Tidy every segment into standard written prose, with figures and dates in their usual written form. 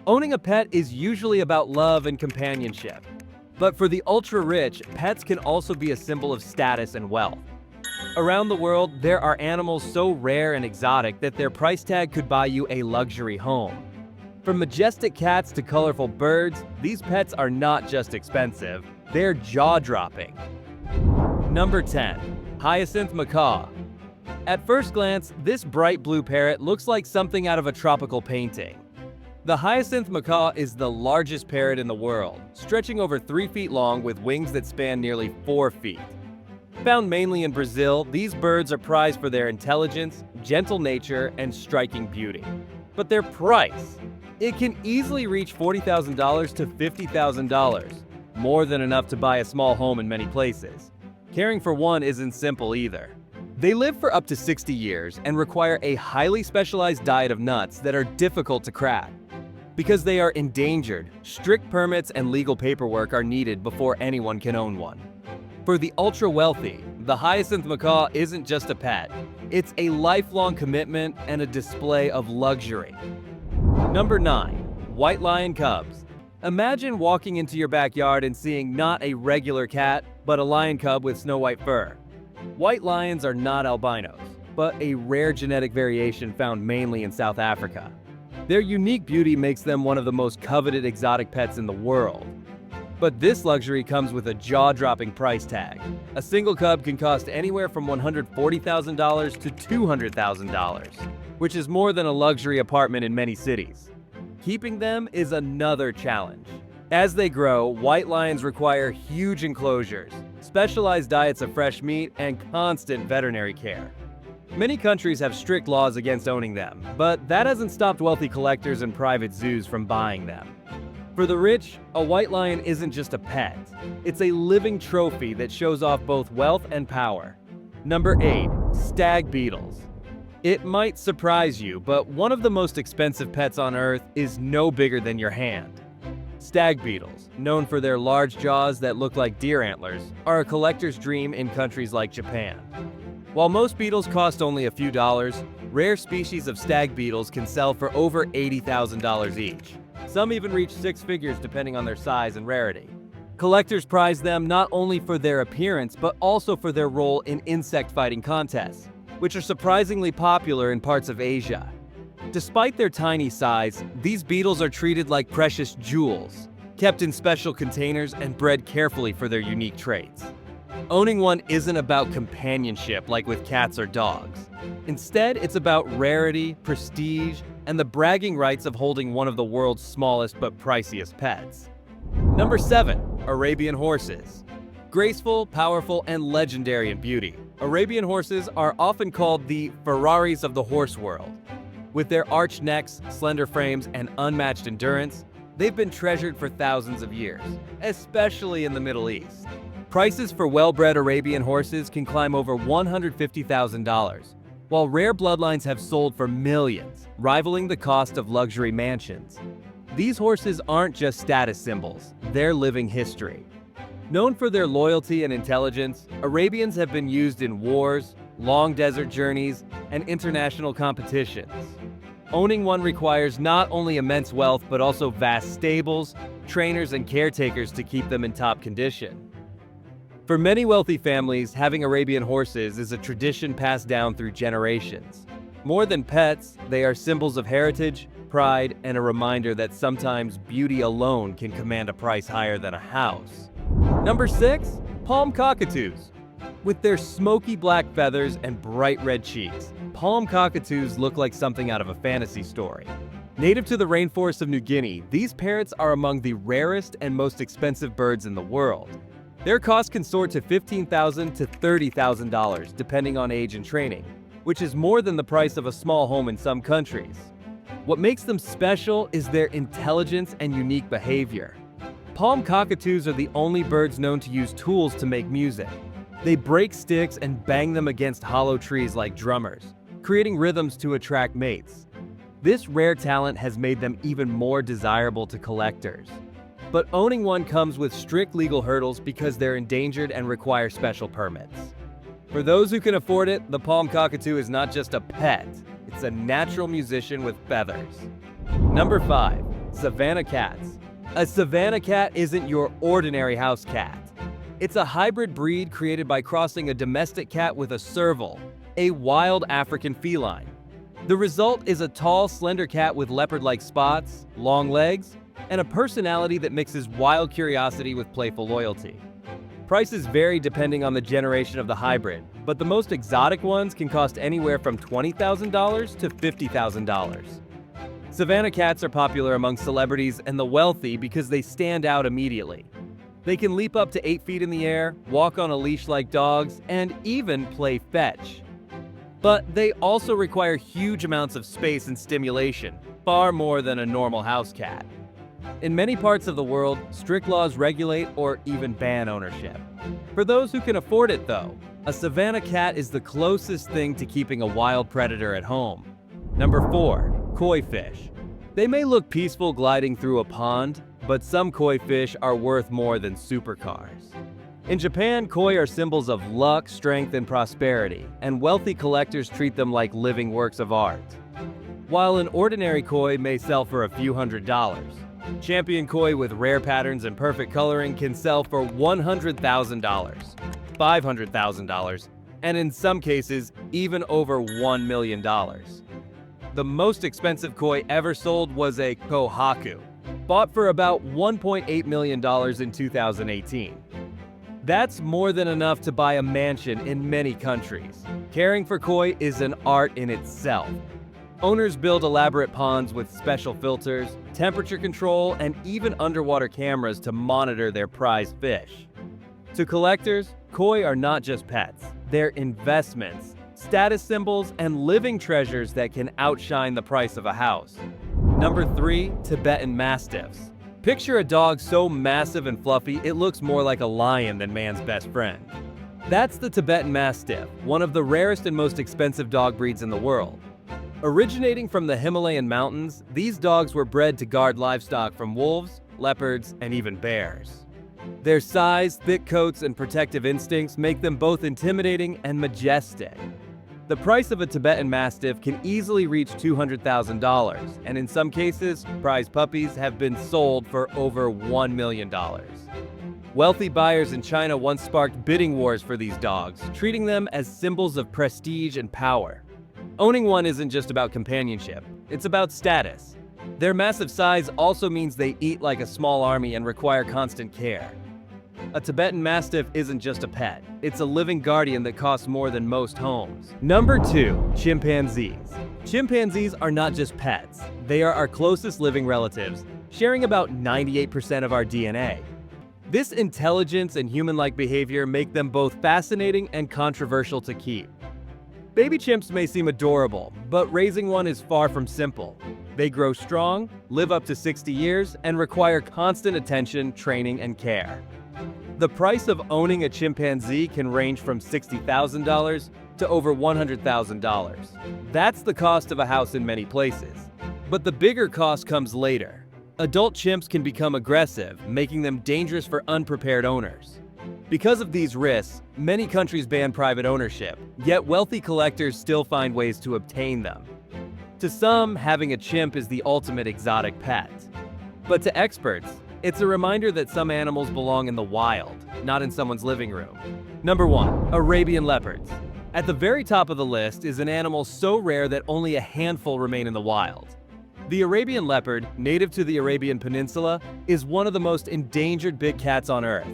Owning a pet is usually about love and companionship. But for the ultra-rich, pets can also be a symbol of status and wealth. Around the world, there are animals so rare and exotic that their price tag could buy you a luxury home. From majestic cats to colorful birds, these pets are not just expensive, they're jaw-dropping. Number 10. Hyacinth macaw. At first glance, this bright blue parrot looks like something out of a tropical painting. The hyacinth macaw is the largest parrot in the world, stretching over 3 feet long with wings that span nearly 4 feet. Found mainly in Brazil, these birds are prized for their intelligence, gentle nature, and striking beauty. But their price? It can easily reach $40,000 to $50,000, more than enough to buy a small home in many places. Caring for one isn't simple either. They live for up to 60 years and require a highly specialized diet of nuts that are difficult to crack. Because they are endangered, strict permits and legal paperwork are needed before anyone can own one. For the ultra-wealthy, the hyacinth macaw isn't just a pet. It's a lifelong commitment and a display of luxury. Number 9. White lion cubs. Imagine walking into your backyard and seeing not a regular cat, but a lion cub with snow-white fur. White lions are not albinos, but a rare genetic variation found mainly in South Africa. Their unique beauty makes them one of the most coveted exotic pets in the world. But this luxury comes with a jaw-dropping price tag. A single cub can cost anywhere from $140,000 to $200,000, which is more than a luxury apartment in many cities. Keeping them is another challenge. As they grow, white lions require huge enclosures, specialized diets of fresh meat, and constant veterinary care. Many countries have strict laws against owning them, but that hasn't stopped wealthy collectors and private zoos from buying them. For the rich, a white lion isn't just a pet. It's a living trophy that shows off both wealth and power. Number 8. Stag beetles. It might surprise you, but one of the most expensive pets on Earth is no bigger than your hand. Stag beetles, known for their large jaws that look like deer antlers, are a collector's dream in countries like Japan. While most beetles cost only a few dollars, rare species of stag beetles can sell for over $80,000 each. Some even reach 6 figures depending on their size and rarity. Collectors prize them not only for their appearance, but also for their role in insect fighting contests, which are surprisingly popular in parts of Asia. Despite their tiny size, these beetles are treated like precious jewels, kept in special containers and bred carefully for their unique traits. Owning one isn't about companionship like with cats or dogs. Instead, it's about rarity, prestige, and the bragging rights of holding one of the world's smallest but priciest pets. Number 7. Arabian horses. Graceful, powerful, and legendary in beauty, Arabian horses are often called the Ferraris of the horse world. With their arched necks, slender frames, and unmatched endurance, they've been treasured for thousands of years, especially in the Middle East. Prices for well-bred Arabian horses can climb over $150,000, while rare bloodlines have sold for millions, rivaling the cost of luxury mansions. These horses aren't just status symbols, they're living history. Known for their loyalty and intelligence, Arabians have been used in wars, long desert journeys, and international competitions. Owning one requires not only immense wealth but also vast stables, trainers, and caretakers to keep them in top condition. For many wealthy families, having Arabian horses is a tradition passed down through generations. More than pets, they are symbols of heritage, pride, and a reminder that sometimes beauty alone can command a price higher than a house. Number 6. Palm cockatoos. With their smoky black feathers and bright red cheeks, palm cockatoos look like something out of a fantasy story. Native to the rainforests of New Guinea, these parrots are among the rarest and most expensive birds in the world. Their cost can soar to $15,000 to $30,000 depending on age and training, which is more than the price of a small home in some countries. What makes them special is their intelligence and unique behavior. Palm cockatoos are the only birds known to use tools to make music. They break sticks and bang them against hollow trees like drummers, creating rhythms to attract mates. This rare talent has made them even more desirable to collectors. But owning one comes with strict legal hurdles because they're endangered and require special permits. For those who can afford it, the palm cockatoo is not just a pet, it's a natural musician with feathers. Number 5. Savannah cats. A Savannah cat isn't your ordinary house cat. It's a hybrid breed created by crossing a domestic cat with a serval, a wild African feline. The result is a tall, slender cat with leopard-like spots, long legs, and a personality that mixes wild curiosity with playful loyalty. Prices vary depending on the generation of the hybrid, but the most exotic ones can cost anywhere from $20,000 to $50,000. Savannah cats are popular among celebrities and the wealthy because they stand out immediately. They can leap up to 8 feet in the air, walk on a leash like dogs, and even play fetch. But they also require huge amounts of space and stimulation, far more than a normal house cat. In many parts of the world, strict laws regulate or even ban ownership. For those who can afford it, though, a Savannah cat is the closest thing to keeping a wild predator at home. Number 4. Koi fish. They may look peaceful gliding through a pond, but some koi fish are worth more than supercars. In Japan, koi are symbols of luck, strength, and prosperity, and wealthy collectors treat them like living works of art. While an ordinary koi may sell for a few $100s, champion koi with rare patterns and perfect coloring can sell for $100,000, $500,000, and in some cases, even over $1 million. The most expensive koi ever sold was a kohaku, bought for about $1.8 million in 2018. That's more than enough to buy a mansion in many countries. Caring for koi is an art in itself. Owners build elaborate ponds with special filters, temperature control, and even underwater cameras to monitor their prized fish. To collectors, koi are not just pets, they're investments, status symbols, and living treasures that can outshine the price of a house. Number 3. Tibetan mastiffs. Picture a dog so massive and fluffy it looks more like a lion than man's best friend. That's the Tibetan Mastiff, one of the rarest and most expensive dog breeds in the world. Originating from the Himalayan mountains, these dogs were bred to guard livestock from wolves, leopards, and even bears. Their size, thick coats, and protective instincts make them both intimidating and majestic. The price of a Tibetan Mastiff can easily reach $200,000, and in some cases, prize puppies have been sold for over $1 million. Wealthy buyers in China once sparked bidding wars for these dogs, treating them as symbols of prestige and power. Owning one isn't just about companionship, it's about status. Their massive size also means they eat like a small army and require constant care. A Tibetan Mastiff isn't just a pet, it's a living guardian that costs more than most homes. Number 2. Chimpanzees. Chimpanzees are not just pets, they are our closest living relatives, sharing about 98% of our DNA. This intelligence and human-like behavior make them both fascinating and controversial to keep. Baby chimps may seem adorable, but raising one is far from simple. They grow strong, live up to 60 years, and require constant attention, training, and care. The price of owning a chimpanzee can range from $60,000 to over $100,000. That's the cost of a house in many places. But the bigger cost comes later. Adult chimps can become aggressive, making them dangerous for unprepared owners. Because of these risks, many countries ban private ownership, yet wealthy collectors still find ways to obtain them. To some, having a chimp is the ultimate exotic pet. But to experts, it's a reminder that some animals belong in the wild, not in someone's living room. Number 1. Arabian leopards. At the very top of the list is an animal so rare that only a handful remain in the wild. The Arabian leopard, native to the Arabian Peninsula, is one of the most endangered big cats on Earth.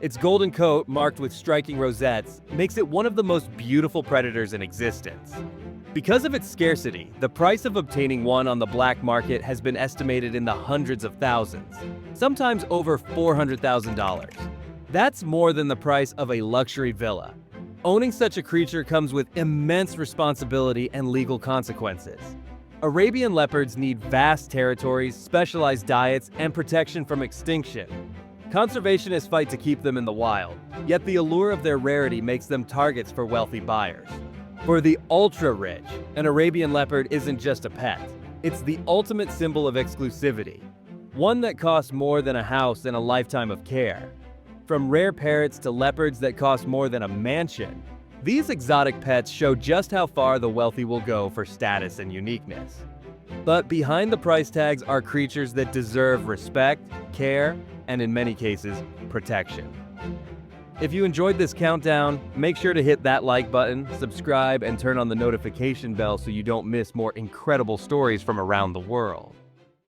Its golden coat, marked with striking rosettes, makes it one of the most beautiful predators in existence. Because of its scarcity, the price of obtaining one on the black market has been estimated in the hundreds of thousands, sometimes over $400,000. That's more than the price of a luxury villa. Owning such a creature comes with immense responsibility and legal consequences. Arabian leopards need vast territories, specialized diets, and protection from extinction. Conservationists fight to keep them in the wild, yet the allure of their rarity makes them targets for wealthy buyers. For the ultra-rich, an Arabian leopard isn't just a pet. It's the ultimate symbol of exclusivity, one that costs more than a house and a lifetime of care. From rare parrots to leopards that cost more than a mansion, these exotic pets show just how far the wealthy will go for status and uniqueness. But behind the price tags are creatures that deserve respect, care, and in many cases, protection. If you enjoyed this countdown, make sure to hit that like button, subscribe, and turn on the notification bell so you don't miss more incredible stories from around the world.